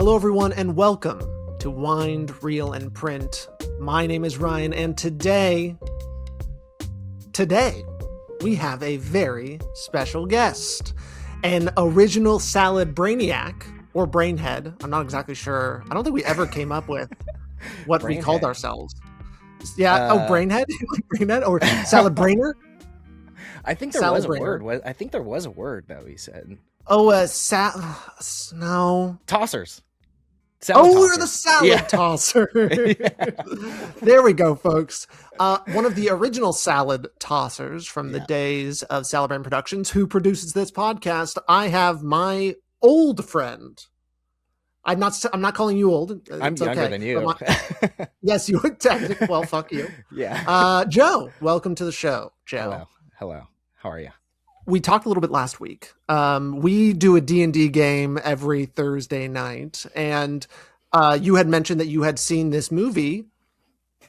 Hello, everyone, and welcome to Wind, Reel, and Print. My name is Ryan, and today, we have a very special guest, an original salad brainiac, or brainhead. I'm not exactly sure. I don't think we ever came up with what we called ourselves. Yeah, brainhead? Brainhead? Or salad brainer? I think there was a word. I think there was a word that we said. Oh, no. Tossers. We're the salad tosser. There we go, folks. One of the original salad tossers from the days of Salad Brand Productions, who produces this podcast. I have my old friend. I'm not calling you old. I'm younger than you. Yes, you would technically. Well, fuck you. Yeah. Joe, welcome to the show. Joe. Hello. How are you? We talked a little bit last week. We do a D&D game every Thursday night, and you had mentioned that you had seen this movie,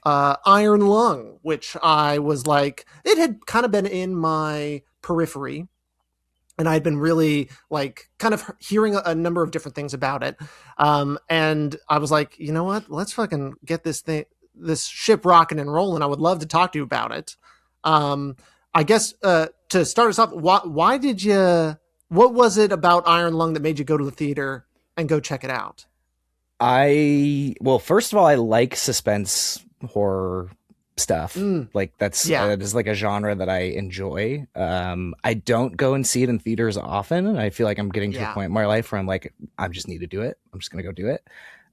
Iron Lung, which I was like, it had kind of been in my periphery, and I'd been really like kind of hearing a number of different things about it. And I was like, you know what? Let's fucking get this ship rocking and rolling. I would love to talk to you about it. I guess to start us off, what was it about Iron Lung that made you go to the theater and go check it out? Well, first of all, I like suspense horror stuff. Like that is like a genre that I enjoy. I don't go and see it in theaters often, and I feel like I'm getting to a point in my life where I'm like, I just need to do it. I'm just gonna go do it.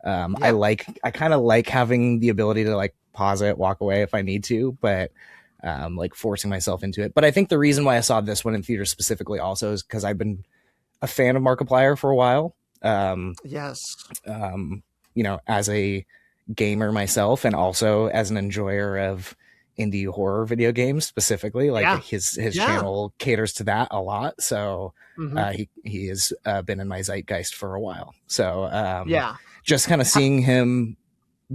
I kind of like having the ability to like pause it, walk away if I need to, but like forcing myself into it. But I think the reason why I saw this one in theaters specifically also is because I've been a fan of Markiplier for a while. As a gamer myself, and also as an enjoyer of indie horror video games specifically, like his channel caters to that a lot. So he has been in my zeitgeist for a while. So just kind of seeing him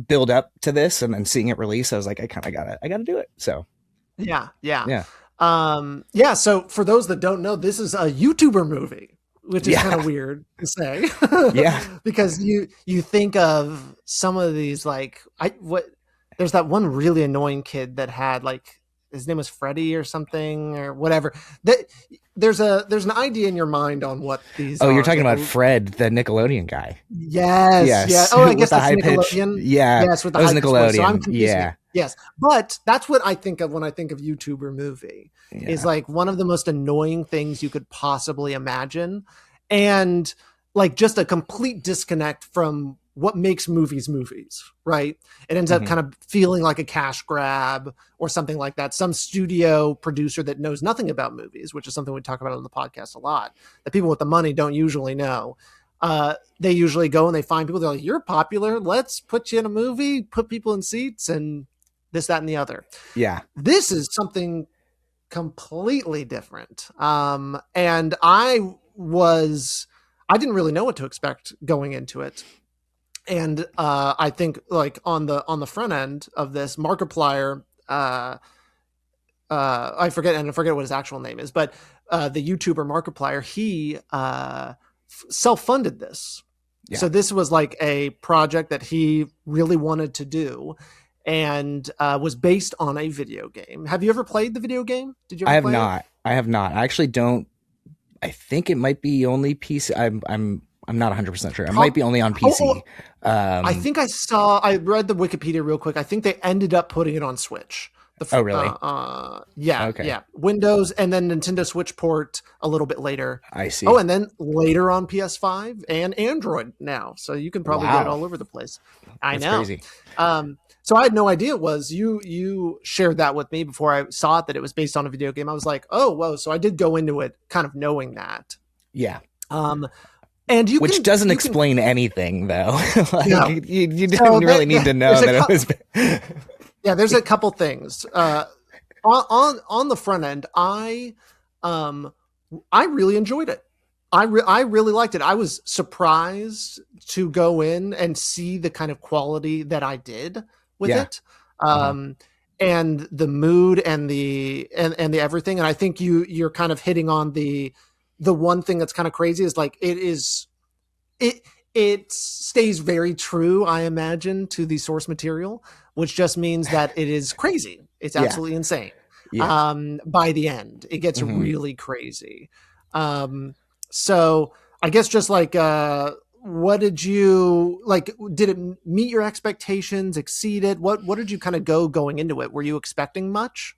build up to this and then seeing it release, I was like, I gotta do it. So so for those that don't know, this is a YouTuber movie, which is kind of weird to say. Because you think of some of these, like, there's that one really annoying kid that had, like, his name was Freddie or something or whatever. There's an idea in your mind on what these you're talking about Fred, the Nickelodeon guy. Yes. Oh, I guess that's Nickelodeon. Yes, with the was high Nickelodeon. So I'm confusing. Yes, but that's what I think of when I think of YouTuber movie. Is like one of the most annoying things you could possibly imagine, and like just a complete disconnect from what makes movies, right? It ends up kind of feeling like a cash grab or something like that. Some studio producer that knows nothing about movies, which is something we talk about on the podcast a lot, that people with the money don't usually know. They usually go and they find people. They're like, you're popular. Let's put you in a movie, put people in seats and this, that, and the other. Yeah. This is something completely different. And I didn't really know what to expect going into it. And I think like on the front end of this, Markiplier, I forget what his actual name is, but the YouTuber Markiplier, he self-funded this. So this was like a project that he really wanted to do, and was based on a video game. Have you ever played the video game? Did you ever play it? I have not. I actually don't. I think it might be only PC. I'm not 100% sure. It might be only on PC. I think I read the Wikipedia real quick. I think they ended up putting it on Switch. Really? Yeah. Windows and then Nintendo Switch port a little bit later. I see. Oh, and then later on PS5 and Android now. So you can probably get it all over the place. That's crazy. So I had no idea it was. You shared that with me before I saw it, that it was based on a video game. I was like, oh, whoa. So I did go into it kind of knowing that. Yeah. Which doesn't explain anything, though. You didn't really need to know that it was. Yeah, there's a couple things. On the front end, I really enjoyed it. I really liked it. I was surprised to go in and see the kind of quality that I did with it. And the mood and the everything. And I think you're kind of hitting on the one thing that's kind of crazy is like it it stays very true, I imagine, to the source material, which just means that it is crazy. It's absolutely insane. By the end, it gets really crazy. So I guess just like, what did you like? Did it meet your expectations, exceed it? What did you kind of going into it? Were you expecting much?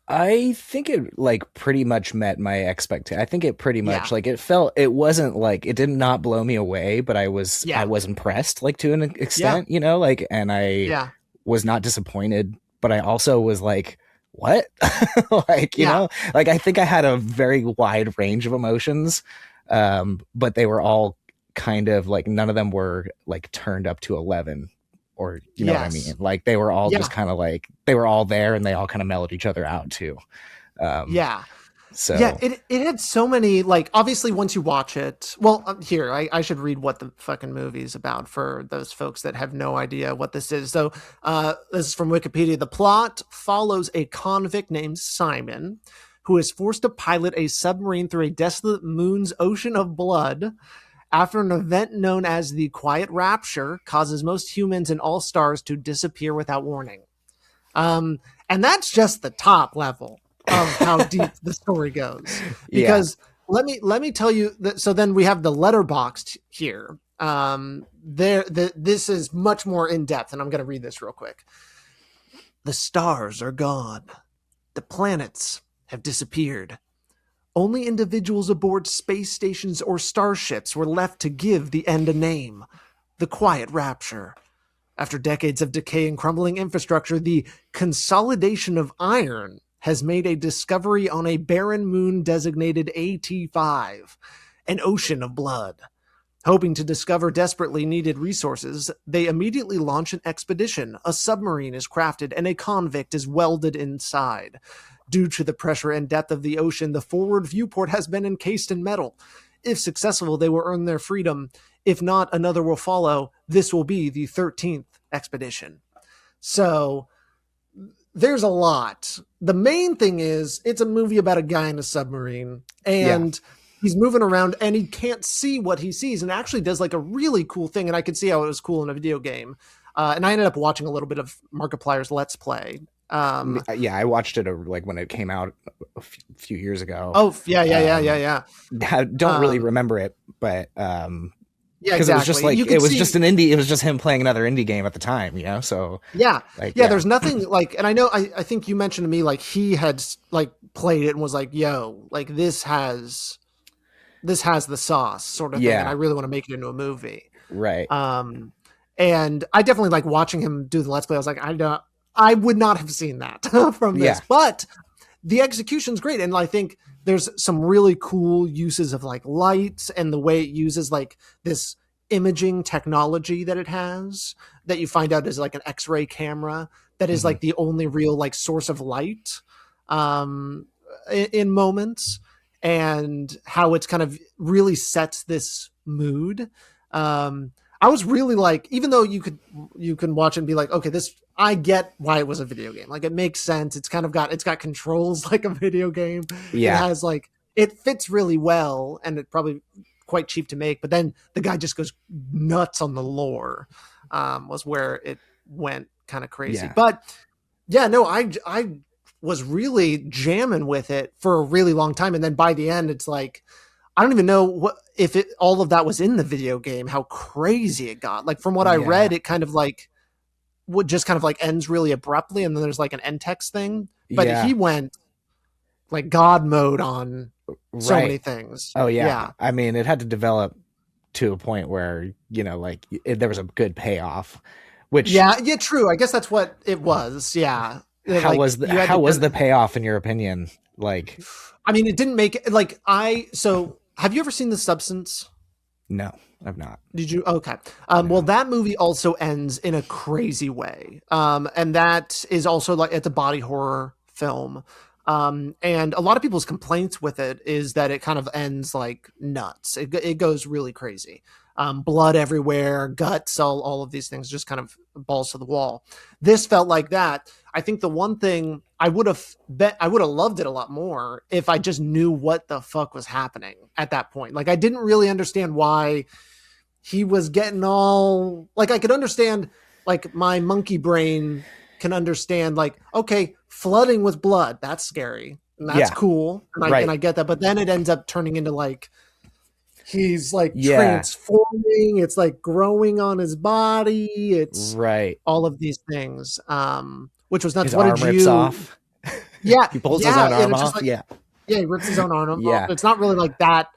I think it like pretty much met my expectation. I think it pretty much like it wasn't like it did not blow me away, but I was impressed like to an extent, you know, like, and I was not disappointed, but I also was like, what? Like, you know, like I think I had a very wide range of emotions, but they were all kind of like none of them were like turned up to 11, or you know what I mean? Like they were all just kind of like they were all there and they all kind of mellowed each other out too. So it had so many, like, obviously once you watch it, well, here I should read what the fucking movie's about for those folks that have no idea what this is. So this is from Wikipedia. The plot follows a convict named Simon who is forced to pilot a submarine through a desolate moon's ocean of blood after an event known as the Quiet Rapture causes most humans and all stars to disappear without warning. And that's just the top level of how deep the story goes. Because let me tell you that. So then we have the letterboxed here. This is much more in depth, and I'm going to read this real quick. The stars are gone. The planets have disappeared. Only individuals aboard space stations or starships were left to give the end a name. The Quiet Rapture. After decades of decay and crumbling infrastructure, the consolidation of iron has made a discovery on a barren moon designated AT5, an ocean of blood. Hoping to discover desperately needed resources, they immediately launch an expedition. A submarine is crafted and a convict is welded inside. Due to the pressure and depth of the ocean, the forward viewport has been encased in metal. If successful, they will earn their freedom. If not, another will follow. This will be the 13th expedition. So there's a lot. The main thing is it's a movie about a guy in a submarine, and he's moving around and he can't see what he sees, and actually does like a really cool thing. And I could see how it was cool in a video game. And I ended up watching a little bit of Markiplier's Let's Play. I watched it like when it came out a few years ago. Oh yeah. I don't really remember it, but because exactly. it was just like it was just an indie. It was just him playing another indie game at the time, you know. So there's nothing like, and I know I think you mentioned to me like he had like played it and was like, "Yo, like this has the sauce," sort of thing, and I really want to make it into a movie, right? And I definitely like watching him do the Let's Play. I was like, I would not have seen that from this, but the execution's great. And I think there's some really cool uses of like lights and the way it uses like this imaging technology that it has, that you find out is like an X-ray camera that is like the only real like source of light in moments, and how it's kind of really sets this mood. I was really like, even though you can watch it and be like, okay, I get why it was a video game. Like it makes sense. It's got controls like a video game. Yeah. It has like, it fits really well, and it's probably quite cheap to make, but then the guy just goes nuts on the lore, was where it went kind of crazy. But yeah, no, I was really jamming with it for a really long time. And then by the end, it's like, I don't even know if all of that was in the video game, how crazy it got. Like from what I read, it kind of like would just kind of like ends really abruptly, and then there's like an end text thing. But he went like God mode on so many things. Oh yeah. I mean, it had to develop to a point where, you know, like there was a good payoff. Which true. I guess that's what it was. Yeah. How was the payoff in your opinion? Like, I mean, it didn't make it like so have you ever seen The Substance? No, I've not. Did you? Okay. Well, that movie also ends in a crazy way. And that is also like, it's a body horror film. And a lot of people's complaints with it is that it kind of ends like nuts. It goes really crazy. Blood everywhere, guts, all of these things, just kind of balls to the wall. This felt like that. I think the one thing I would have loved it a lot more if I just knew what the fuck was happening at that point. Like I didn't really understand why he was getting all like, I could understand, like my monkey brain can understand, like, okay, flooding with blood, that's scary and that's cool, and I get that, but then it ends up turning into like he's like transforming, it's like growing on his body, it's all of these things, which was nuts. His What arm did rips you off. He pulls his own arm off. Like, he rips his own arm off. It's not really like that.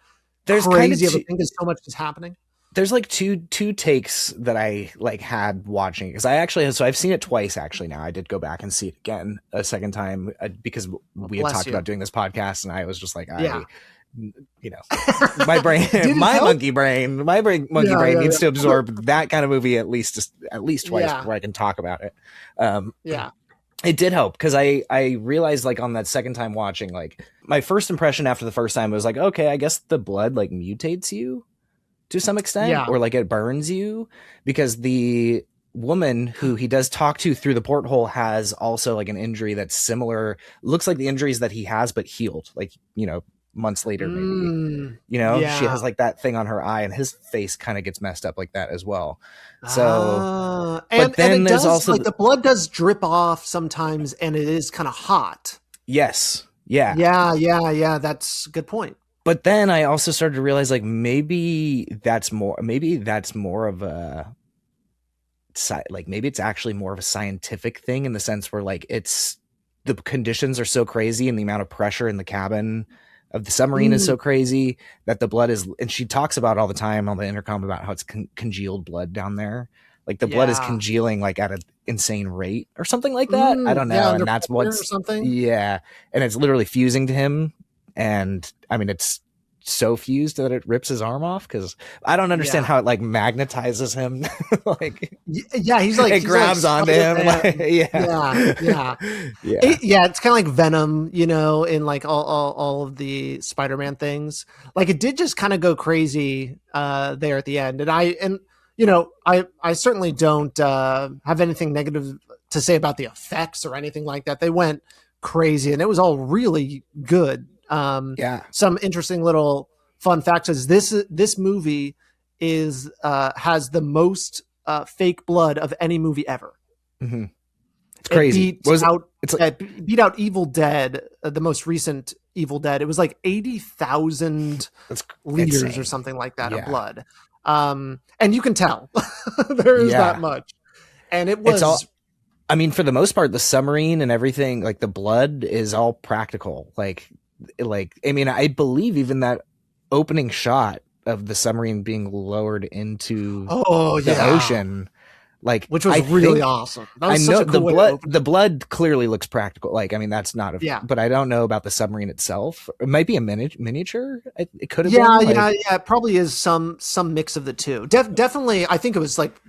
There's crazy of a thing because so much is happening. There's like two takes that I like had watching, because I've seen it twice actually. Now I did go back and see it again a second time because we had talked about doing this podcast, and I was just like, you know, my brain, monkey brain needs to absorb that kind of movie at least twice before I can talk about it. It did help because I realized, like, on that second time watching, like, my first impression after the first time was like, okay, I guess the blood like mutates you to some extent, or like it burns you, because the woman who he does talk to through the porthole has also like an injury that's similar, looks like the injuries that he has but healed, like, you know, months later maybe, you know, she has like that thing on her eye, and his face kind of gets messed up like that as well. So but then there's also like the blood does drip off sometimes, and it is kind of hot. That's a good point. But then I also started to realize, like, maybe that's more of a, like, maybe it's actually more of a scientific thing, in the sense where, like, it's, the conditions are so crazy and the amount of pressure in the cabin of the submarine is so crazy that the blood is, and she talks about all the time on the intercom about how it's congealed blood down there. Like, the blood is congealing like at an insane rate or something like that. I don't know. And that's what's something. Yeah. And it's literally fusing to him. And I mean, it's so fused that it rips his arm off, because I don't understand how it like magnetizes him. Like, he's like, it grabs onto him. It's kind of like Venom, you know, in like all of the Spider-Man things. Like, it did just kind of go crazy there at the end. And you know, I certainly don't have anything negative to say about the effects or anything like that. They went crazy, and it was all really good. Some interesting little fun facts is this movie is has the most fake blood of any movie ever. It's crazy. It beat out Evil Dead, the most recent Evil Dead. It was like 80,000 liters insane. Or something like that of blood. And you can tell there is that much. And it was I mean, for the most part, the submarine and everything, like the blood is all practical. Like, I mean, I believe even that opening shot of the submarine being lowered into the ocean, like, which was really awesome. That was such a cool the blood clearly looks practical. Like, I mean, that's not but I don't know about the submarine itself. It might be a miniature. It could have been. It probably is some mix of the two. Definitely, I think it was like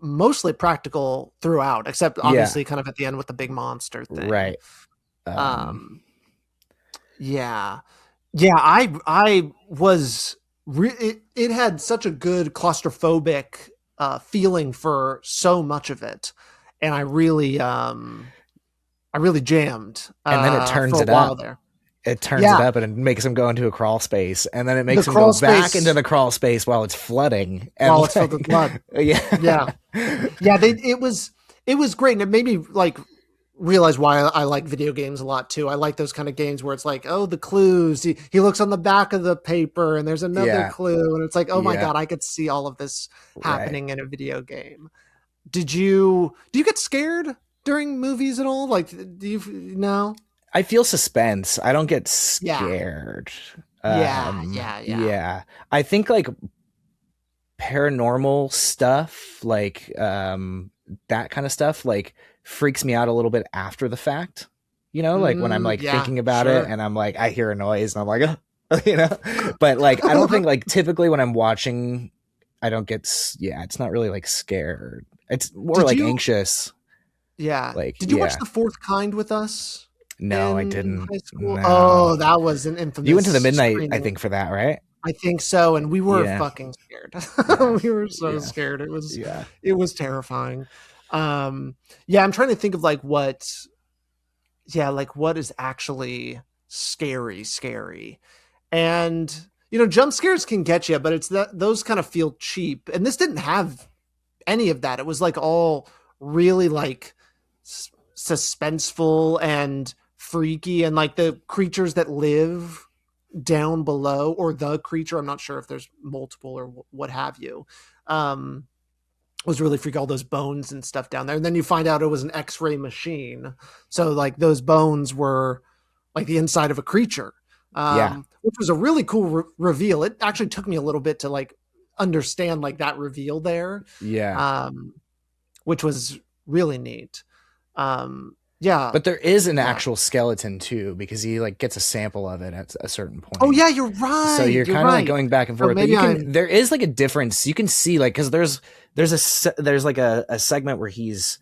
mostly practical throughout, except obviously kind of at the end with the big monster thing. Right. I was it had such a good claustrophobic feeling for so much of it, and I really jammed. And then it turns it up. It turns it up and it makes him go into a crawl space, and then it makes him go back into the crawl space while it's flooding. And while it's filled with blood. It was great, and it made me like realize why I like video games a lot too. I like those kind of games where it's like, oh, the clues. He looks on the back of the paper, and there's another clue, and it's like, oh my god, I could see all of this happening in a video game. Do you get scared during movies at all? Like, do you know? I feel suspense. I don't get scared. I think like paranormal stuff, like that kind of stuff, like freaks me out a little bit after the fact. You know, like when I'm like thinking about it, and I'm like, I hear a noise, and I'm like, you know. But like, I don't think like typically when I'm watching, I don't get. It's not really like scared. It's more anxious. Yeah. Like, did you watch The Fourth Kind with us? No, I didn't. High school? No. Oh, that was an infamous. You went to the midnight, screening. I think, for that, right? I think so, and we were fucking scared. We were so scared. It was terrifying. I'm trying to think of like what is actually scary. And jump scares can get you, but it's that those kind of feel cheap. And this didn't have any of that. It was like all really like suspenseful and freaky, and like the creatures that live down below, or the creature, I'm not sure if there's multiple or what have you, was really freaky. All those bones and stuff down there, and then you find out it was an X-ray machine, so like those bones were like the inside of a creature, which was a really cool reveal. It actually took me a little bit to like understand like that reveal there, which was really neat. But there is an actual skeleton too, because he like gets a sample of it at a certain point. Oh yeah, you're right. So you're kind of like going back and forth. There is like a difference. You can see like, because there's like a segment where he's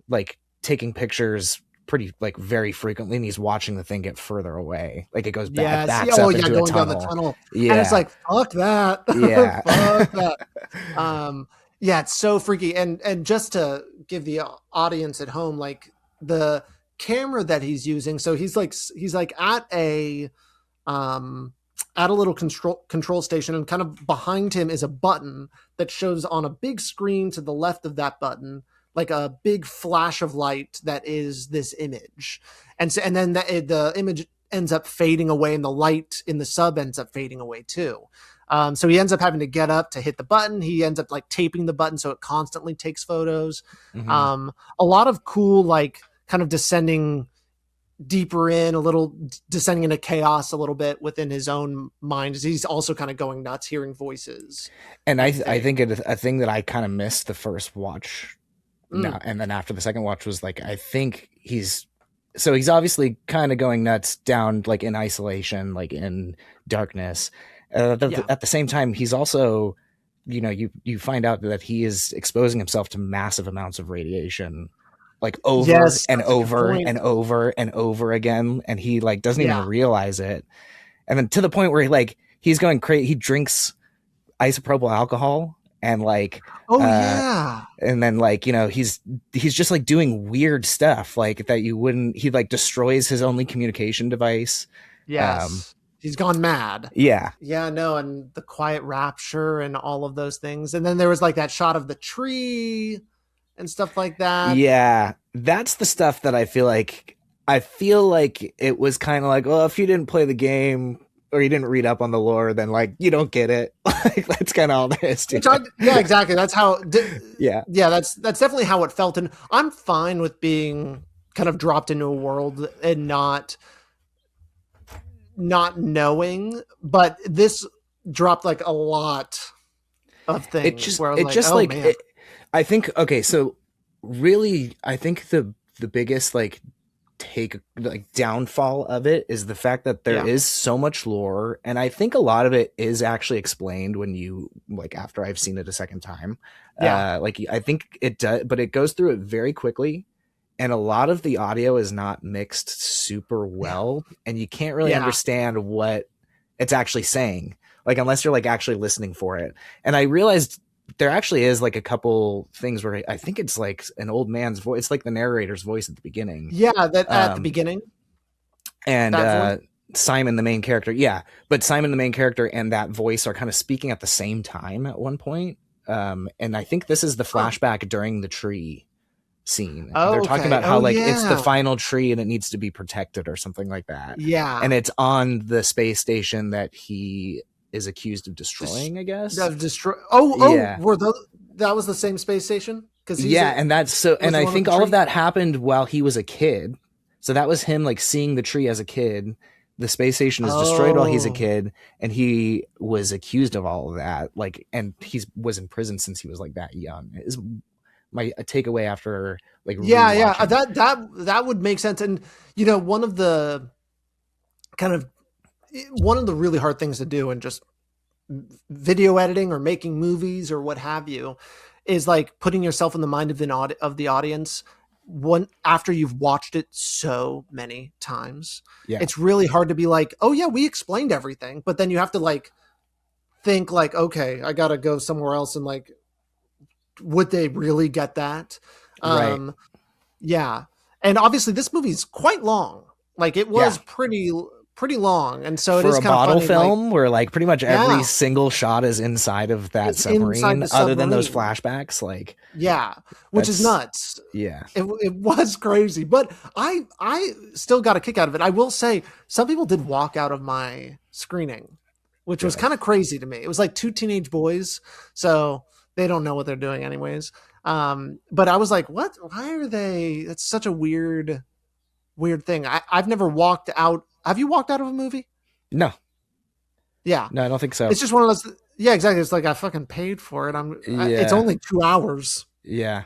like taking pictures pretty like very frequently, and he's watching the thing get further away. Like it goes back, backs up into a tunnel. Down the tunnel. Yeah, and it's like fuck that. Yeah, fuck that. Yeah, it's so freaky. And just to give the audience at home, like the camera that he's using, so he's like at a little control station, and kind of behind him is a button that shows on a big screen to the left of that button, like a big flash of light that is this image. And then the image ends up fading away, and the light in the sub ends up fading away too. So he ends up having to get up to hit the button. He ends up like taping the button so it constantly takes photos. Mm-hmm. A lot of cool, like kind of descending deeper in, a little descending into chaos a little bit within his own mind. He's also kind of going nuts, hearing voices. And I think a thing that I kind of missed the first watch, and then after the second watch, was like, I think he's obviously kind of going nuts down, like in isolation, like in darkness. At the same time, he's also, you find out that he is exposing himself to massive amounts of radiation, like over and over and over and over again, and he like doesn't even realize it. And then to the point where he's going crazy. He drinks isopropyl alcohol, and like and then like he's just like doing weird stuff like that you wouldn't. He like destroys his only communication device. He's gone mad. Yeah, no, and the quiet rapture and all of those things. And then there was like that shot of the tree and stuff like that. Yeah, that's the stuff that I feel like it was kind of like, well, if you didn't play the game or you didn't read up on the lore, then like you don't get it. Like that's kind of all there is to it. Yeah, exactly. That's how. That's definitely how it felt. And I'm fine with being kind of dropped into a world and not knowing, but this dropped like a lot of things. I think, okay, so really, I think the biggest like downfall of it is the fact that there is so much lore, and I think a lot of it is actually explained when you after I've seen it a second time. I think it does, but it goes through it very quickly. And a lot of the audio is not mixed super well, and you can't really understand what it's actually saying, like unless you're like actually listening for it. And I realized there actually is like a couple things where I think it's like an old man's voice. It's like the narrator's voice at the beginning. Yeah, that at the beginning. And Simon, the main character. Yeah, but Simon, the main character, and that voice are kind of speaking at the same time at one point. And I think this is the flashback during the tree scene. They're talking about how it's the final tree and it needs to be protected or something like that. Yeah. And it's on the space station that he is accused of destroying, I guess. That was the same space station? And that's so, and I think all of that happened while he was a kid. So that was him like seeing the tree as a kid. The space station is destroyed while he's a kid, and he was accused of all of that. Like, and he was in prison since he was like that young. Is my takeaway after like that would make sense. And one of the really hard things to do in just video editing or making movies or what have you is like putting yourself in the mind of the audience after you've watched it so many times. It's really hard to be like, oh yeah, we explained everything, but then you have to like think like, okay, I gotta go somewhere else and like, would they really get that? Right. And obviously this movie is quite long. Like it was pretty pretty long, and so it for is a kind of bottle funny. film Like, where like pretty much every yeah, single shot is inside of that it's inside submarine, the other than those submarine. flashbacks. Like Yeah, which is that's nuts. yeah, It was crazy, but I still got a kick out of it. I will say some people did walk out of my screening, which was really. kind of crazy to me. It was like two teenage boys, so they don't know what they're doing anyways. But I was like, what? Why are they? That's such a weird thing. I've never walked out. Have you walked out of a movie? No, Yeah, no, I don't think so. it's just one of those. Yeah, exactly. It's like I fucking paid for it. It's Yeah, only 2 hours. yeah,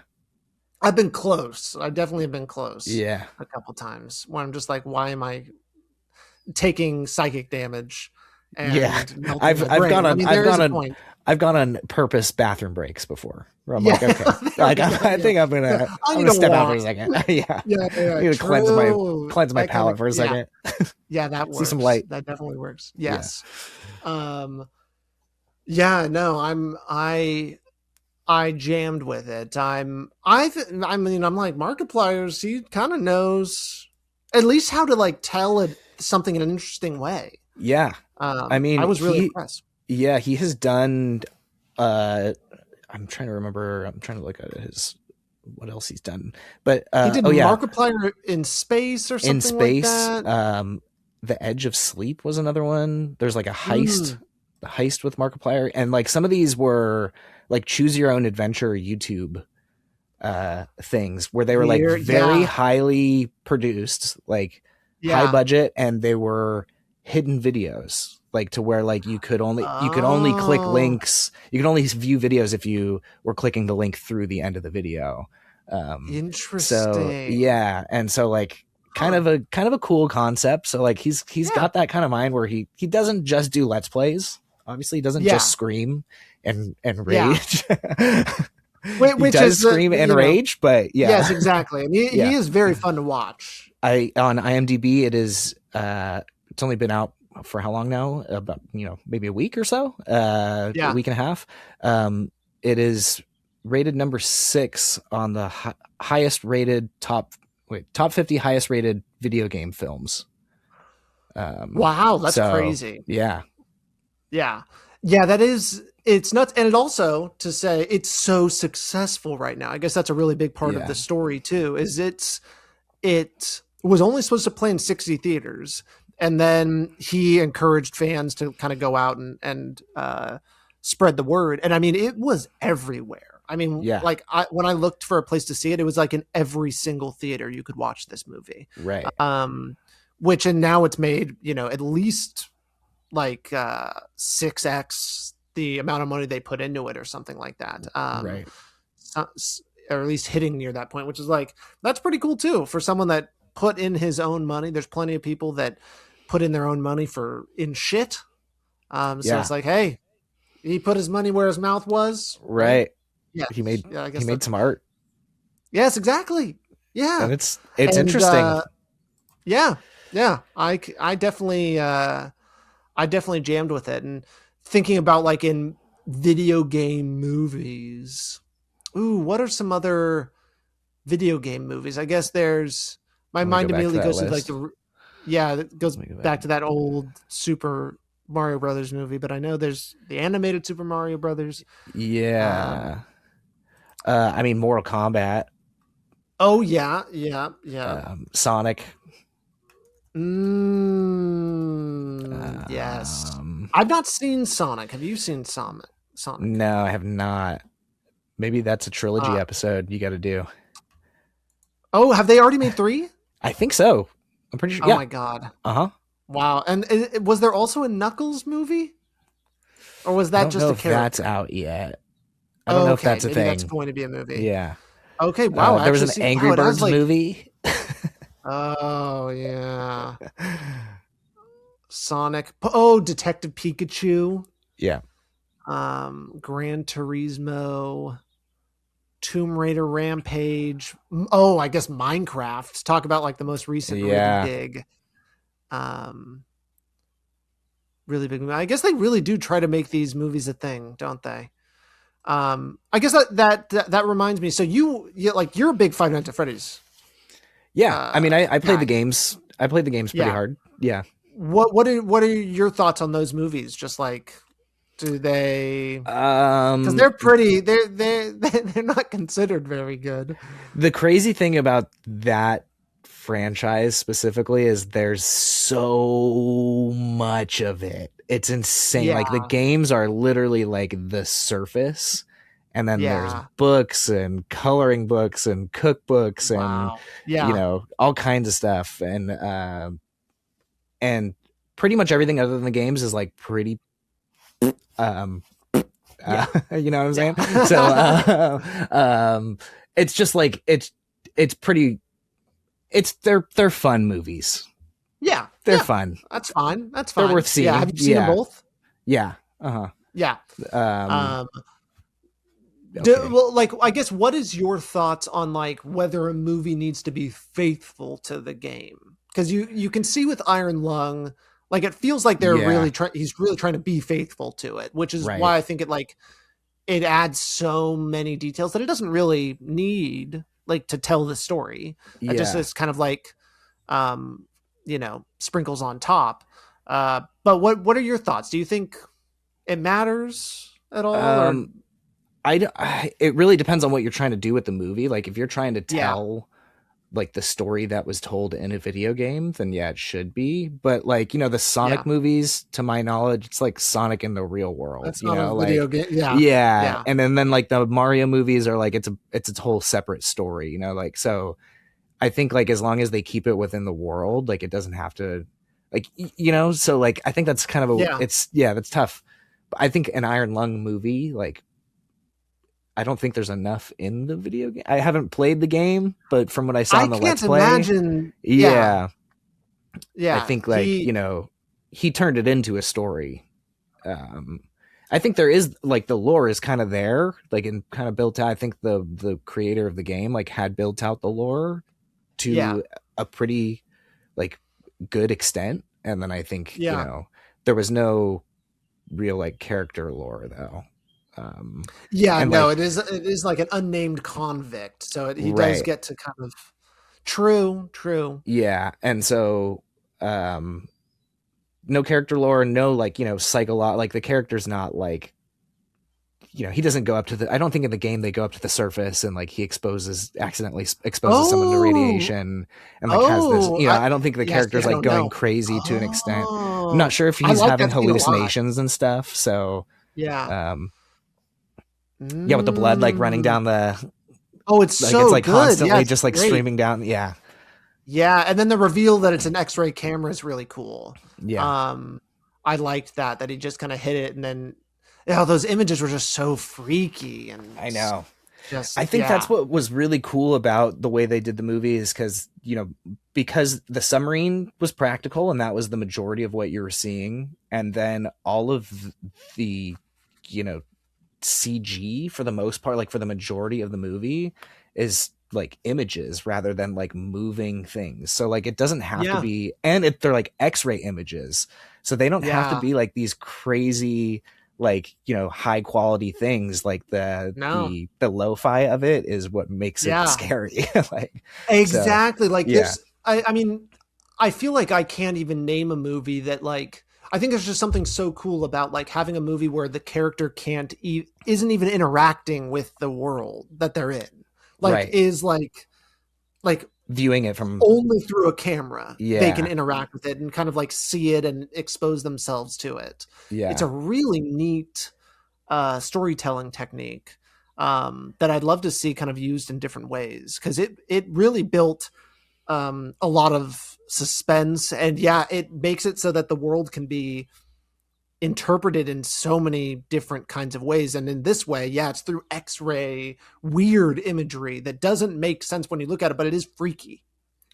I've been close. I definitely have been close yeah, a couple times where I'm just like, why am I taking psychic damage yeah. and melting my I've gone brain? I on mean, I've there is gone a on point. I've gone on purpose bathroom breaks before. Where I'm Yeah, like, okay, there like we go. I think Yeah. Yeah. I I'm need gonna to step out for a walk. second. Yeah, Yeah, I yeah, need to true. cleanse my That kind of, palate for a yeah, second. yeah, that See some works. light. That definitely works. Yeah, Yes. Um, yeah, no, I jammed with it. I mean, I'm like, Markiplier's, he kind of knows at least how to like tell it something in an interesting way. yeah. I I mean, was really impressed. he has done. I'm trying to remember. I'm trying to look at his what else he's done. But He did oh yeah, Markiplier in Space or in something like space. that. The Edge of Sleep was another one. There's like Mm, the heist with Markiplier, and like some of these were like choose your own adventure YouTube things where they were like weird. very Yeah. highly produced, like high Yeah. budget, and they were hidden videos, like to where like you could only click Oh, links, you could only view videos if you were clicking the link through the end of the video. So interesting. yeah, and so like Huh. kind of a cool concept. So like he's Yeah. got that kind of mind where he doesn't just do let's plays. Obviously, he doesn't just Yeah. scream and Yeah. rage. He Which does is scream and rage, but yeah, yes, exactly. And he yeah. is very fun to watch. I on IMDb it is it's only been out for how long now? About maybe a week or so, a Yeah. week and a half. It is rated number 6 on the highest rated top 50 highest rated video game films. Wow, that's So crazy. yeah, Yeah. Yeah, that is, it's nuts. And it also, to say it's so successful right now, I guess that's a really big part of yeah, the story too, is it was only supposed to play in 60 theaters. And then he encouraged fans to kind of go out and spread the word. And I mean, it was everywhere. I mean, yeah, like when I looked for a place to see it, it was like in every single theater you could watch this movie. right, Um, which, and now it's made, at least like 6x the amount of money they put into it or something like that. right, So, or at least hitting near that point, which is like, that's pretty cool too for someone that put in his own money. There's plenty of people that put in their own money in shit. So yeah, it's like, hey, he put his money where his mouth was, right? right. Yes. Yeah, I He guess made that's, some art, yes, exactly. and Yeah. it's And interesting. yeah, yeah, I definitely jammed with it. And thinking about like in video game movies, ooh, what are some other video game movies? I guess there's, my Let me go mind back to immediately that goes to like list. it goes Let me go back. back to that old Super Mario Brothers movie, but I know there's the animated Super Mario Brothers. Yeah. Um, I mean, Mortal Kombat, oh yeah, yeah, yeah. Sonic. Yes. Um, I've not seen Sonic. Have you seen Sonic? no, I have not. Maybe that's a trilogy Uh, episode you got to do. oh, have they already made 3? I think so. I'm pretty sure. Oh Yeah. my god. Uh huh. Wow. And was there also a Knuckles movie? Or was I that don't just know a if that's character? out yet. I don't Oh, know if okay, that's a maybe that's thing. going to be a movie. Yeah. Okay, wow. I There was actually an see, Angry wow, it has Birds like, movie. oh yeah. Sonic. Oh, Detective Pikachu. Yeah. Gran Turismo. Tomb Raider Rampage. Oh, I guess Minecraft. Talk about like the most recent Yeah. um, really big movie. I guess they really do try to make these movies a thing, don't they? I guess that reminds me. So you're a big Five Nights at Freddy's Yeah. I mean, I played guy. the games. I played the games pretty Yeah. hard. Yeah. what are your thoughts on those movies? Just like, do they? Because Um, they're pretty. They're not considered very good. the crazy thing about that franchise specifically is there's so much of it. It's insane. Like the Yeah, games are literally like the surface, and then there's yeah. books and coloring books and cookbooks and Wow. Yeah, all kinds of stuff, and pretty much everything other than the games is like pretty um yeah, you know what I'm saying? So yeah. it's just like it's pretty they're fun movies. Yeah, They're yeah. fun. That's fine. That's They're fine. worth Yeah. Have seeing. you seen them Yeah. both? Yeah. Uh-huh. Yeah. Um Um, okay. well, like, I guess, what is your thoughts on like whether a movie needs to be faithful to the game? Because you can see with Iron Lung, like it feels like they're Yeah. really trying. He's really trying to be faithful to it, which is Right. why I think it adds so many details that it doesn't really need like to tell the story. It just Yeah. is kind of like, um, sprinkles on top. But what are your thoughts? Do you think it matters at all, or Um it really depends on what you're trying to do with the movie. Like if you're trying to yeah, tell like the story that was told in a video game, then yeah, it should be. But like, the yeah, Sonic movies, to my knowledge, it's like Sonic in the real world, that's not a video like game. Yeah, yeah. yeah, And then like the Mario movies are like it's a whole separate story, like so I think like as long as they keep it within the world, like it doesn't have to like so like I think that's kind of yeah. that's tough. But I think an Iron Lung movie, like I don't think there's enough in the video game. I haven't played the game, but from what I saw I in the Let's can't Play, imagine. Yeah, yeah, I yeah. think like, he turned it into a story. Um, I think there is like the lore is kind of there, like and kind of built out. I think the creator of the game like had built out the lore Yeah, to a pretty like good extent, and then I think yeah, there was no real like character lore though. yeah. And No, like it is like an unnamed convict, so he does right, get to kind of. True, true. yeah, and so um no character lore, no like psycholo like the character's not like he doesn't go up to the I don't think in the game they go up to the surface and like he accidentally exposes someone to Oh, radiation and like has this oh, I don't think the yeah. See, character's I like don't going know. crazy to an extent. I'm Oh, not sure if I he's like having that scene a lot. hallucinations and stuff, so Yeah. um yeah, with the blood like running Mm. down the Oh, it's like it's so like good. Yeah, constantly it's just like great. streaming down, yeah. Yeah, and then the reveal that it's an X-ray camera is really cool. Yeah, Um, I liked that he just kind of hit it, and then those images were just so freaky and I know. just I think that's yeah, what was really cool about the way they did the movie is because the submarine was practical and that was the majority of what you were seeing, and then all of the you know CG for the most part, like for the majority of the movie, is like images rather than like moving things. So like it doesn't have to yeah, be, and they're like X-ray images, so they don't have to yeah. be like these crazy like high quality things. Like No, the lo-fi of it is what makes it yeah, scary. Like so exactly. Like yeah, there's, I mean, I feel like I can't even name a movie that like. I think there's just something so cool about like having a movie where the character isn't even interacting with the world that they're in. Like right, is like viewing it from only through a camera they can yeah, interact with it and kind of like see it and expose themselves to it. It's yeah, a really neat storytelling technique that I'd love to see kind of used in different ways, because it really built a lot of suspense, and yeah, it makes it so that the world can be interpreted in so many different kinds of ways. And in this way, yeah, it's through X-ray weird imagery that doesn't make sense when you look at it, but it is freaky.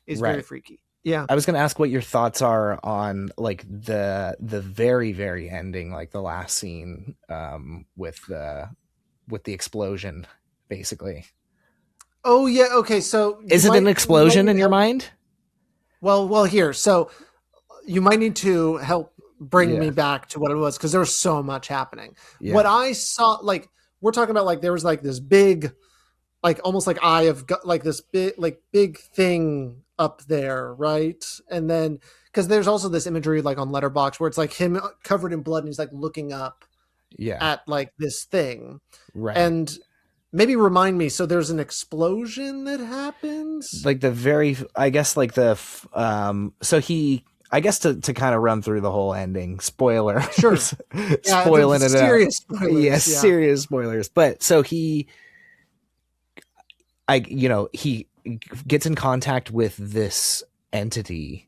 It's very right. freaky. Yeah. I was going to ask what your thoughts are on like the very very ending, like the last scene with the explosion, basically. Oh yeah. Okay. So Is it an you might explosion need in your help. mind? Well, here. So you might need to help bring Yeah, me back to what it was, because there was so much happening. What yeah, I saw, like, we're talking about, like, there was like this big, like almost like eye of like this big, like big thing up there, right? And then because there's also this imagery like on Letterboxd where it's like him covered in blood and he's like looking up at like this thing. Right. And maybe remind me, so there's an explosion that happens? Like I guess like so he, I guess to kind of run through the whole ending, spoiler. Sure. Spoiling it serious out. Spoilers. Yeah, serious spoilers. But so he gets in contact with this entity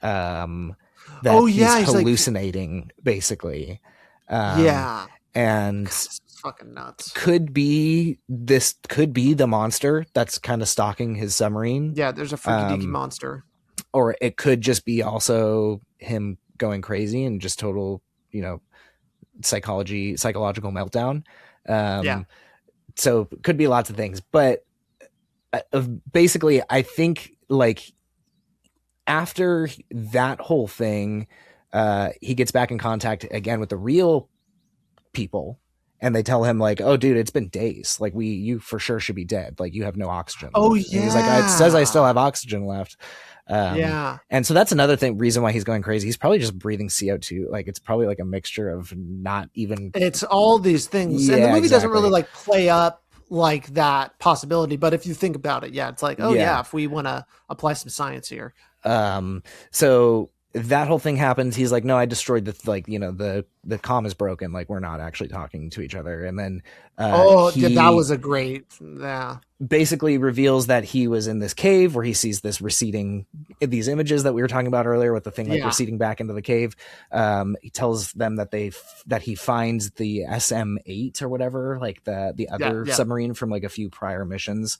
that he's hallucinating, basically. And it's fucking nuts. Could be the monster that's kind of stalking his submarine. Yeah, there's a freaky deaky monster. Or it could just be also him going crazy and just total, psychological meltdown. So could be lots of things, but basically I think like after that whole thing, he gets back in contact again with the real people, and they tell him like, oh dude, it's been days, like you for sure should be dead, like you have no oxygen. Oh yeah. And he's like, it says I still have oxygen left. And so that's another reason why he's going crazy. He's probably just breathing CO2. Like it's probably like a mixture of not even, it's all these things. And the movie doesn't really like play up like that possibility, but if you think about it, it's like, if we want to apply some science here. So that whole thing happens. He's like, no, I destroyed the comm is broken. Like we're not actually talking to each other. And then, that was a great, basically reveals that he was in this cave where he sees this receding, these images that we were talking about earlier with the thing like receding back into the cave. He tells them that he finds the SM-8 or whatever, like the other submarine from like a few prior missions.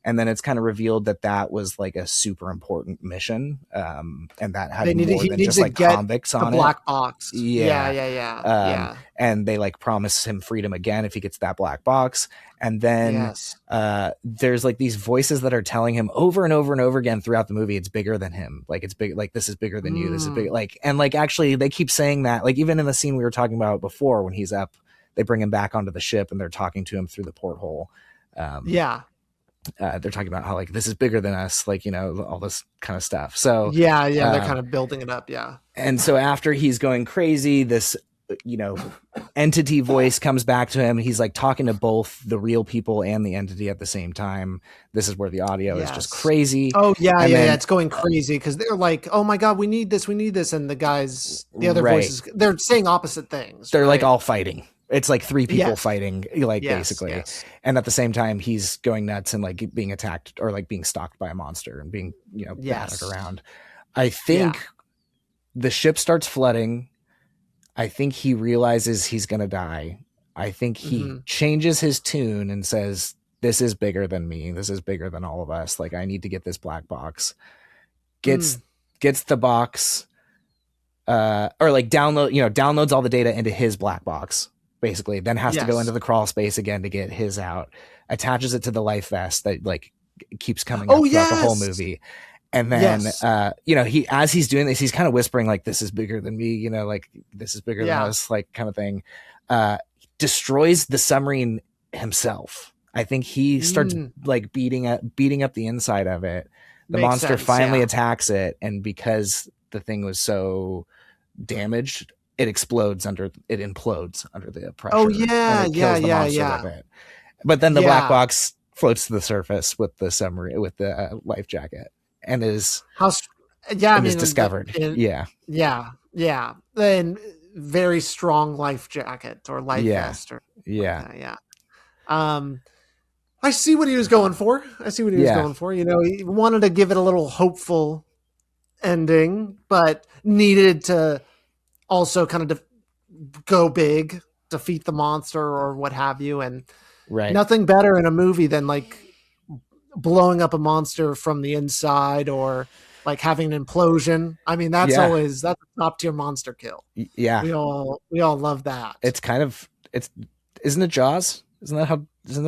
And then it's kind of revealed that was like a super important mission, and that had more than just like convicts on it. Black box. Yeah. And they like promise him freedom again if he gets that black box. And then there's like these voices that are telling him over and over and over again throughout the movie, it's bigger than him. Like it's big. Like this is bigger than you. This is big. Like, and like actually they keep saying that. Like even in the scene we were talking about before, when he's up, they bring him back onto the ship and they're talking to him through the porthole. They're talking about how like this is bigger than us, like all this kind of stuff. So they're kind of building it up. And so after he's going crazy, this entity voice comes back to him. He's like talking to both the real people and the entity at the same time. This is where the audio is just crazy. It's going crazy because they're like, oh my god, we need this, and the other voices, they're saying opposite things. They're like all fighting. It's like three people fighting, like basically. And at the same time, he's going nuts and like being attacked or like being stalked by a monster and being, battered around. I think the ship starts flooding. I think he realizes he's going to die. I think he changes his tune and says, this is bigger than me. This is bigger than all of us. Like I need to get this black box. Gets the box, or like downloads all the data into his black box. Basically, then has to go into the crawl space again to get his out, attaches it to the life vest that like keeps coming up throughout the whole movie. And then, as he's doing this, he's kind of whispering like, this is bigger than me, like this is bigger than us, like kind of thing. Destroys the submarine himself. I think he starts like beating up the inside of it. The monster finally attacks it. And because the thing was so damaged, it implodes under the pressure. Oh yeah. But then the black box floats to the surface with the submarine, with the life jacket, and is discovered. And very strong life jacket or life vest. I see what he was going for. He wanted to give it a little hopeful ending, but needed to also kind of go big, defeat the monster or what have you. And nothing better in a movie than like blowing up a monster from the inside or like having an implosion. I mean, that's a top tier monster kill. Yeah. We all love that. Isn't it Jaws? Isn't that how they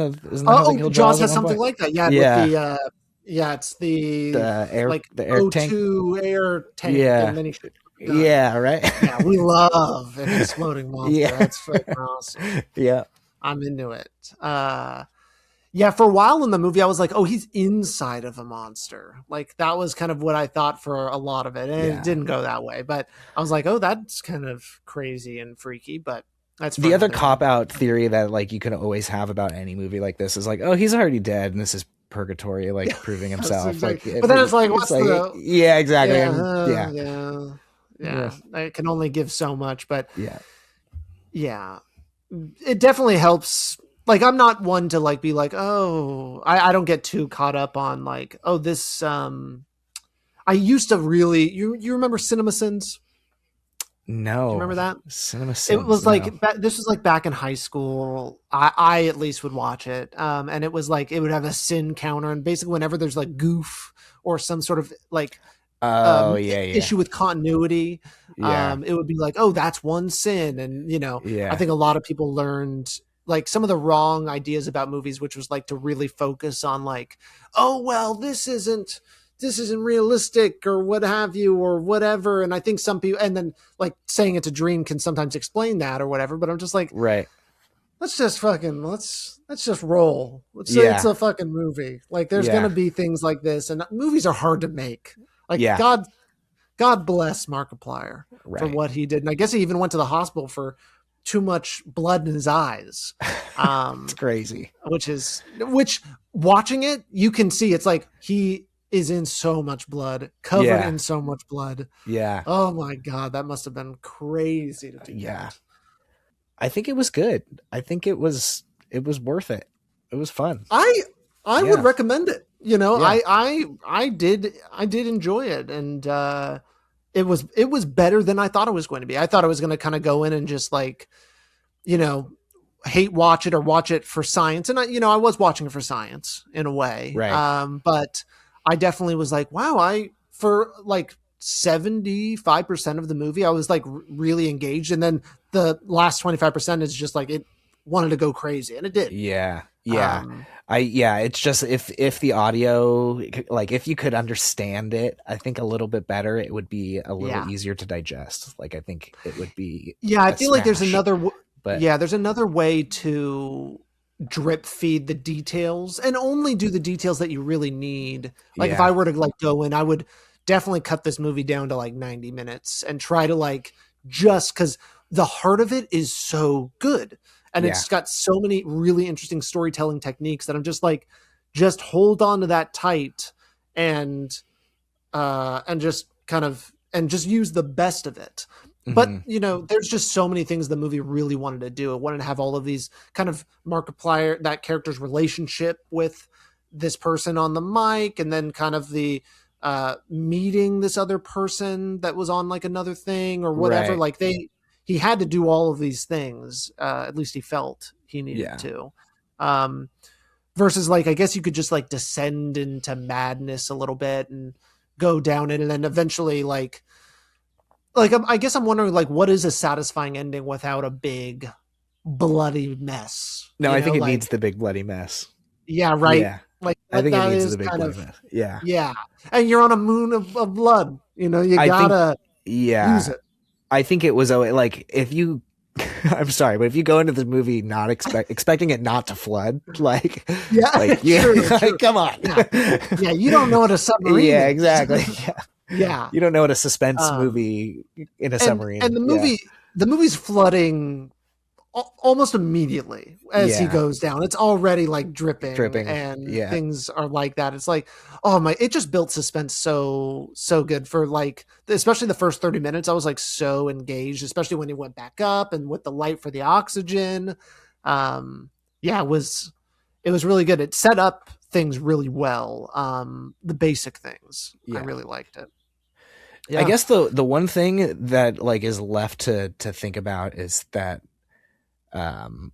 kill Jaws has something like that. Yeah. It's the air, like the air O2 tank. air tank. Yeah. And then he right. Yeah, we love an exploding monster. Yeah. That's freaking awesome. Yeah. I'm into it. Yeah, for a while in the movie, I was like, oh, he's inside of a monster. Like, that was kind of what I thought for a lot of it. And it didn't go that way. But I was like, oh, that's kind of crazy and freaky. But that's for The other another day. cop out theory that like you can always have about any movie like this is like, oh, he's already dead, and this is purgatory, like proving himself. Like, But then it's like, what's like, the? yeah, exactly, Yeah, and yeah. It can only give so much, but yeah, it definitely helps. Like, I'm not one to like be like, oh, I don't get too caught up on like, oh, this. I used to really. You remember CinemaSins? no, Do you remember that? Cinema It was Sins, like no. this was like back in high school. I at least would watch it, and it was like it would have a sin counter, and basically whenever there's like goof or some sort of like Oh yeah, yeah, issue with continuity, yeah, it would be like, oh, that's one sin, and I yeah, think a lot of people learned like some of the wrong ideas about movies, which was like to really focus on like, oh well, this isn't realistic or what have you or whatever. And I think some people, and then like saying it's a dream can sometimes explain that or whatever. But I'm just like, right, let's just roll. Let's say it's yeah, a fucking movie. Like there's yeah, gonna be things like this, and movies are hard to make. Like yeah, God bless Markiplier for right. what he did, and I guess he even went to the hospital for too much blood in his eyes. It's crazy. Which watching it, you can see it's like he is in so much blood, covered Yeah, in so much blood. yeah, Oh my God, that must have been crazy to do yeah. that. I think it was good. I think it was worth it. It was fun. I would Yeah, recommend it. yeah, I did enjoy it, and it was better than I thought it was going to be. I thought I was going to kind of go in and just like, you know, hate watch it or watch it for science. And I was watching it for science in a way. right. But I definitely was like, wow, for like 75% of the movie, I was like really engaged. And then the last 25% is just like, it wanted to go crazy, and it did. Yeah, yeah. Um, It's just if the audio, like if you could understand it, I think a little bit better, it would be a little yeah. easier to digest. Like I think it would be Yeah. I a feel like there's smash. another, But there's another way to drip feed the details and only do the details that you really need. Like if I yeah, were to like go in, I would definitely cut this movie down to like 90 minutes and try to like, just because the heart of it is so good. And yeah, it's got so many really interesting storytelling techniques that I'm just like, just hold on to that tight and just kind of, and just use the best of it. But hmm, there's just so many things the movie really wanted to do. It wanted to have all of these kind of Markiplier, that character's relationship with this person on the mic, and then kind of the meeting this other person that was on like another thing or whatever. right. Like he had to do all of these things. At least he felt he needed Yeah, to. Um, Versus like, I guess you could just like descend into madness a little bit and go down it, and then eventually like I guess I'm wondering like what is a satisfying ending without a big bloody mess? no, I think it needs Like the big bloody mess. yeah, right. Yeah, Like I think it that needs is the big kind bloody of mess. Yeah, yeah. And you're on a moon of blood. You I think. gotta use Yeah, it. I think it was like if you. I'm sorry, but if you go into the movie not expecting it not to flood, like Yeah, yeah, true, like, true. come on. Yeah, yeah. You don't know what a submarine Yeah, is. exactly. Yeah. Yeah. You don't know what a suspense Um, movie in a and submarine. the Yeah, movie's flooding almost immediately as he yeah, goes down. It's already like dripping dripping. and Yeah, things are like that. It's like, oh my, it just built suspense so good for like, especially the first 30 minutes. I was like so engaged, especially when he went back up and with the light for the oxygen. Yeah, it was really good. It set up things really well. The basic things. I yeah. really liked it. I Yeah. guess the one thing that like is left to think about is that um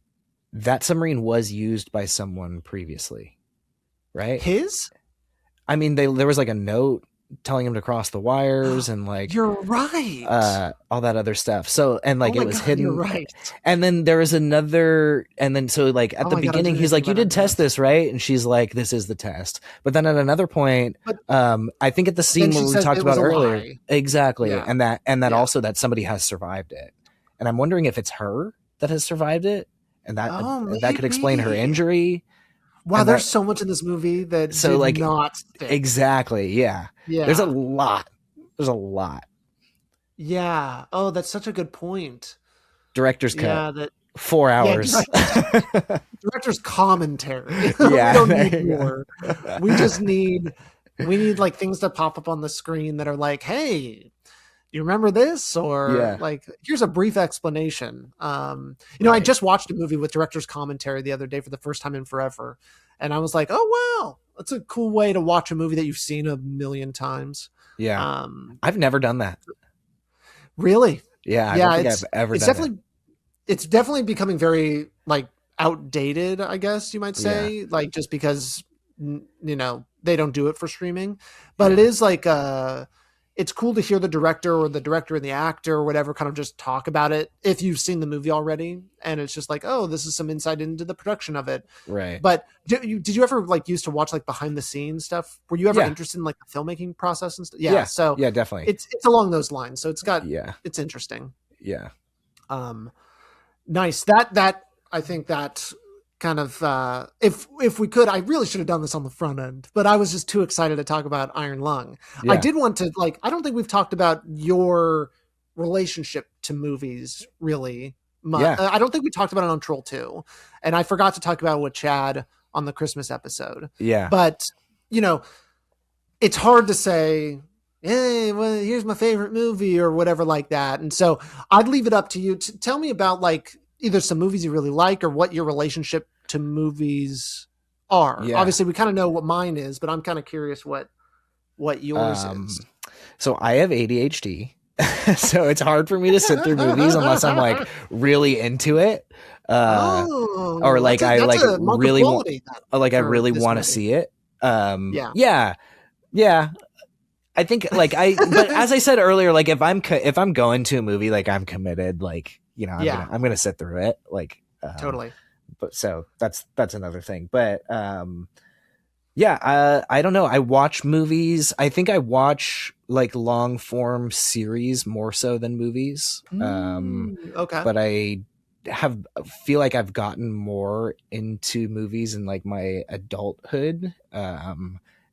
that submarine was used by someone previously, right? His? I mean, there was like a note telling him to cross the wires and like You're right. all that other stuff. So and Oh like it my was God, you're hidden. right. And then there was another, and then so like at Oh the my God, I beginning, didn't he's think like, "You about did it. test Yes. this, right?" And she's like, "This is the test." But then at another point, But I think at the then scene where she we says talked it was about a earlier, lie. exactly, Yeah. and that Yeah. also that somebody has survived it, and I'm wondering if it's her that has survived it, and Oh, that could explain her maybe. injury, Wow, there's so much in this movie that did not stick. Exactly. Yeah. There's a lot. Yeah. Oh, that's such a good point. Director's cut. 4 hours. Director's commentary. We don't need more. We just need like things to pop up on the screen that are like, hey, you remember this? Or like, here's a brief explanation. I just watched a movie with director's commentary the other day for the first time in forever. And I was like, oh, wow, that's a cool way to watch a movie that you've seen a million times. Yeah. I've never done that. Really? Yeah. I don't think I've ever done it. It's definitely becoming very like outdated, I guess you might say, like just because, they don't do it for streaming, but it is like, it's cool to hear the director and the actor or whatever kind of just talk about it if you've seen the movie already. And it's just like, oh, this is some insight into the production of it. Right. But did you ever like used to watch like behind the scenes stuff? Were you ever interested in like the filmmaking process and stuff? Yeah. So yeah, definitely. It's along those lines. So it's got, it's interesting. Yeah. Nice. That I think that kind of if we could, I really should have done this on the front end, but I was just too excited to talk about Iron Lung. I did want to I don't think we've talked about your relationship to movies really much. I don't think we talked about it on Troll 2, and I forgot to talk about it with Chad on the Christmas episode. But it's hard to say, hey, well, here's my favorite movie or whatever like that. And so I'd leave it up to you to tell me about like either some movies you really like or what your relationship to movies are. Obviously we kind of know what mine is, but I'm kind of curious what yours is. So I have ADHD. So it's hard for me to sit through movies unless I'm like really into it. Or like I really want to see it. Yeah. I think like but as I said earlier, like if I'm going to a movie, like I'm committed, like, I'm going to sit through it. Like, totally. But so that's another thing. But, I don't know. I watch movies. I think I watch like long form series more so than movies. Okay. But I feel like I've gotten more into movies in like my adulthood.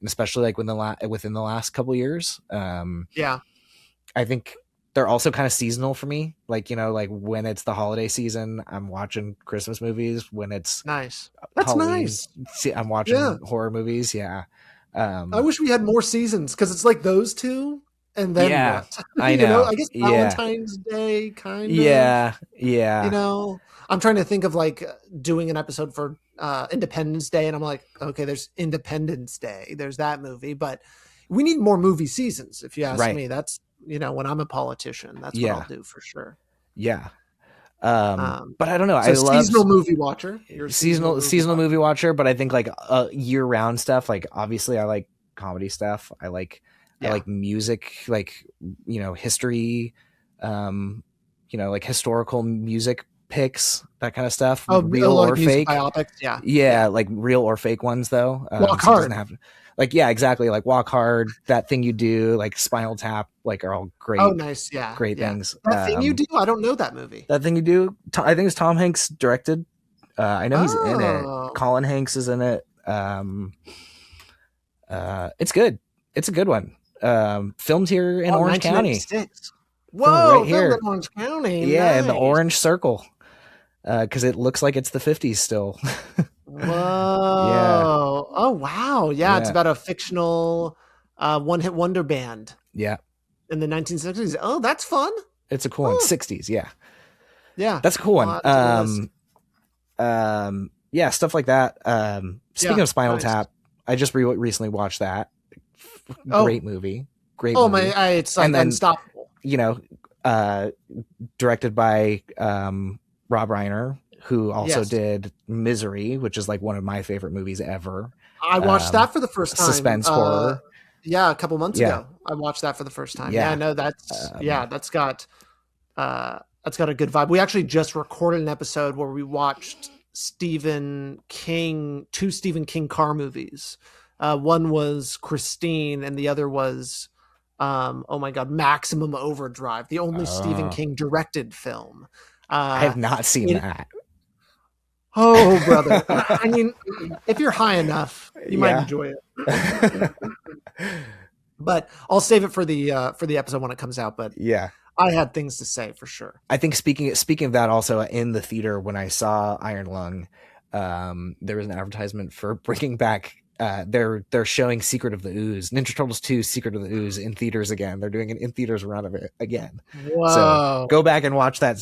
Especially like within the last couple years. I think they're also kind of seasonal for me. Like, like when it's the holiday season, I'm watching Christmas movies. When it's nice, that's Halloween, nice. I'm watching horror movies. Yeah. I wish we had more seasons because it's like those two. And then what? I know. I guess Valentine's Day kind of. Yeah. I'm trying to think of like doing an episode for Independence Day, and I'm like, okay, there's Independence Day, there's that movie, but we need more movie seasons. If you ask me, that's when I'm a politician, that's what I'll do for sure. Yeah. But I don't know. So I love seasonal movie watcher. You're seasonal movie watcher, but I think like year round stuff. Like obviously, I like comedy stuff. I like music, like history, like historical music picks, that kind of stuff. Real or fake biopics, like real or fake ones though. Walk Hard. Exactly. Like Walk Hard, That Thing You Do, like Spinal Tap, like are all great. Oh, nice. Yeah. Great things. That Thing You Do. I don't know that movie. That Thing You Do. I think it's Tom Hanks directed. I know he's in it. Colin Hanks is in it. It's good. It's a good one. Filmed here in Orange County. Whoa, right here in Orange County. Yeah, in the Orange Circle. Because it looks like it's the 50s still. Whoa. Yeah. Oh, wow. Yeah, it's about a fictional one-hit wonder band. Yeah. In the 1960s. Oh, that's fun. It's a cool one. 60s, yeah. Yeah. That's a cool one. Yeah, stuff like that. Speaking of Spinal Tap, I just recently watched that. Great movie. Great movie. It's like unstoppable. Directed by Rob Reiner, who also did Misery, which is like one of my favorite movies ever. I watched that for the first time. Suspense horror. Yeah, a couple months ago. I watched that for the first time. Yeah, I know that's that's got a good vibe. We actually just recorded an episode where we watched two Stephen King car movies. One was Christine and the other was Maximum Overdrive, the only Stephen King directed film. I have not seen that. Oh, brother. I mean, if you're high enough, you might enjoy it. But I'll save it for the episode when it comes out. But yeah, I had things to say for sure. I think speaking of that, also in the theater when I saw Iron Lung, there was an advertisement for bringing back. They're showing Secret of the Ooze, Ninja Turtles 2 Secret of the Ooze in theaters again. They're doing an in theaters run of it again. Whoa. So go back and watch that.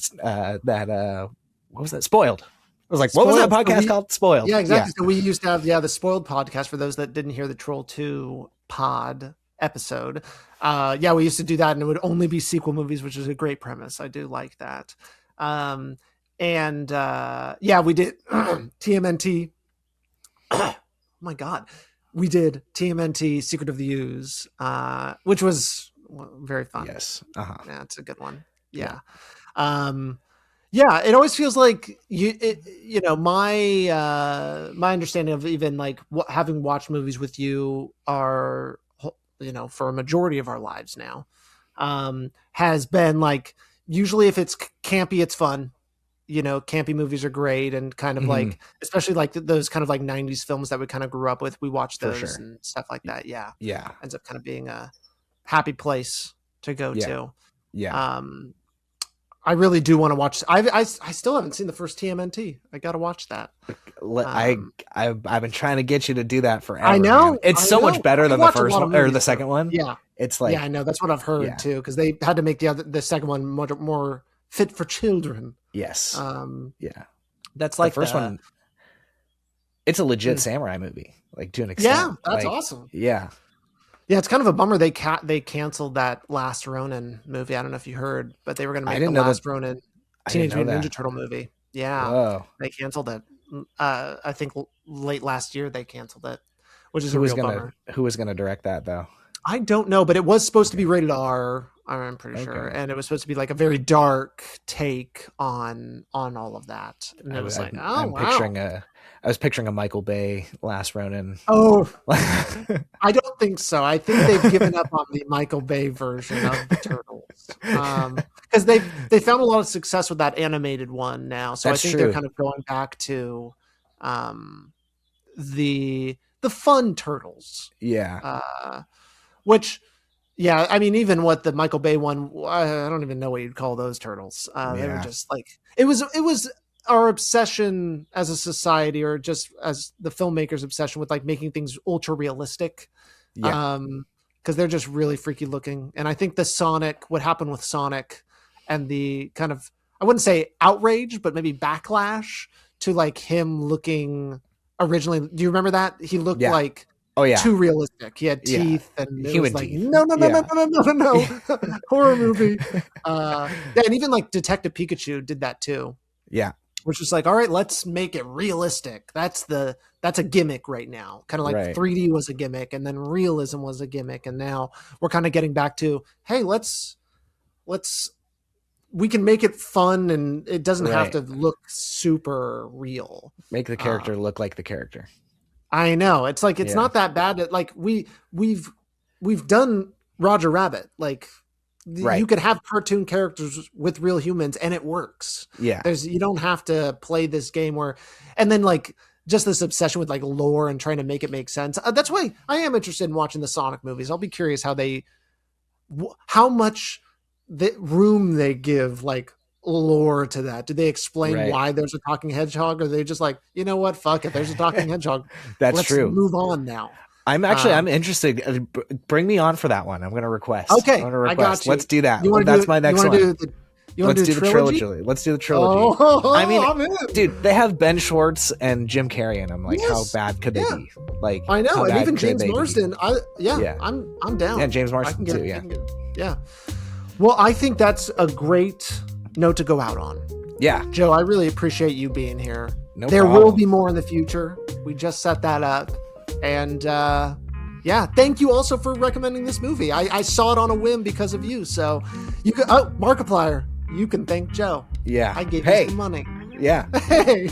What was that? Spoiled. I was like, Spoiled. What was that podcast called? Spoiled. Yeah, exactly. Yeah. So we used to have the Spoiled podcast for those that didn't hear the Troll 2 pod episode. We used to do that, and it would only be sequel movies, which is a great premise. I do like that. We did TMNT. Oh my God. We did TMNT Secret of the Ooze, which was very fun. Yes. Yeah, it's a good one. Yeah. It always feels like my understanding of even like having watched movies with you are, for a majority of our lives now, has been like, usually if it's campy, it's fun. Campy movies are great, and kind of like, especially like those kind of like 90s films that we kind of grew up with. We watched those and stuff like that. Yeah. Yeah. Ends up kind of being a happy place to go to. Yeah. I really do want to watch. I still haven't seen the first TMNT. I got to watch that. I've been trying to get you to do that forever. I know. Man. It's so much better than the first one or the second one. Yeah. It's like, I know. That's what I've heard too. Cause they had to make the second one much more fit for children. Yes. That's like the first one. It's a legit samurai movie, like to an extent. Yeah. That's awesome. Yeah. Yeah, it's kind of a bummer they canceled that Last Ronin movie. I don't know if you heard, but they were going to make the Last Ronin Teenage Mutant Ninja Turtle movie. Yeah. Whoa. They canceled it. I think late last year they canceled it, which is a real bummer. Who was going to direct that though? I don't know, but it was supposed to be rated R, I'm pretty sure, and it was supposed to be like a very dark take on all of that. And it was I was picturing a Michael Bay Last Ronin. Oh, I don't think so. I think they've given up on the Michael Bay version of the Turtles, because they found a lot of success with that animated one now. So That's I think true. They're kind of going back to the fun Turtles. Yeah. Which, I mean, even what the Michael Bay one, I don't even know what you'd call those turtles. They were just like, it was our obsession as a society, or just as the filmmakers' obsession with like making things ultra realistic. Yeah. Because they're just really freaky looking. And I think what happened with Sonic and the kind of, I wouldn't say outrage, but maybe backlash to like him looking originally. Do you remember that? He looked like, too realistic. He had teeth and it was like, teeth. No. Horror movie. And even like Detective Pikachu did that too. Yeah. Which was like, all right, let's make it realistic. That's a gimmick right now. Kind of like 3D was a gimmick, and then realism was a gimmick, and now we're kind of getting back to, hey, we can make it fun, and it doesn't have to look super real. Make the character look like the character. I know. It's like, it's not that bad. Like we've done Roger Rabbit. Like you could have cartoon characters with real humans and it works. Yeah. You don't have to play this game and then like just this obsession with like lore and trying to make it make sense. That's why I am interested in watching the Sonic movies. I'll be curious how much room they give like lore to that. Did they explain why there's a talking hedgehog, or are they just like, you know what, fuck it, there's a talking hedgehog. Let's move on now. I'm interested. Bring me on for that one. I'm going to request. Okay, I got you. Let's do that. That's my next one. Let's do the trilogy. Let's do the trilogy. Oh, I mean, dude, they have Ben Schwartz and Jim Carrey, and I'm like, how bad could they be? Like, I know, and even James Marsden. I'm down. Yeah, James Marsden too. Yeah. Well, I think that's a great note to go out on. Yeah, Joe, I really appreciate you being here. There will be more in the future. We just set that up. And thank you also for recommending this movie. I saw it on a whim because of you. So you can, Markiplier, you can thank Joe. Yeah. I gave you some money. Yeah. Hey.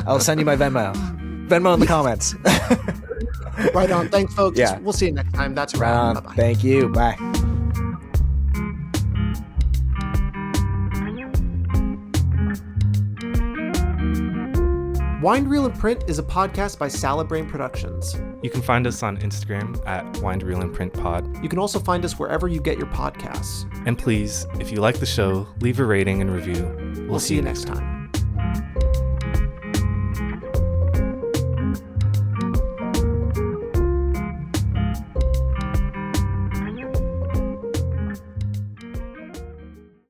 I'll send you my Venmo. Venmo in the comments. Right on. Thanks, folks. Yeah. We'll see you next time. That's right. Bye-bye. Thank you. Bye. Wind Reel and Print is a podcast by Salad Brain Productions. You can find us on Instagram at Wind Reel and Print Pod. You can also find us wherever you get your podcasts. And please, if you like the show, leave a rating and review. We'll see you next time.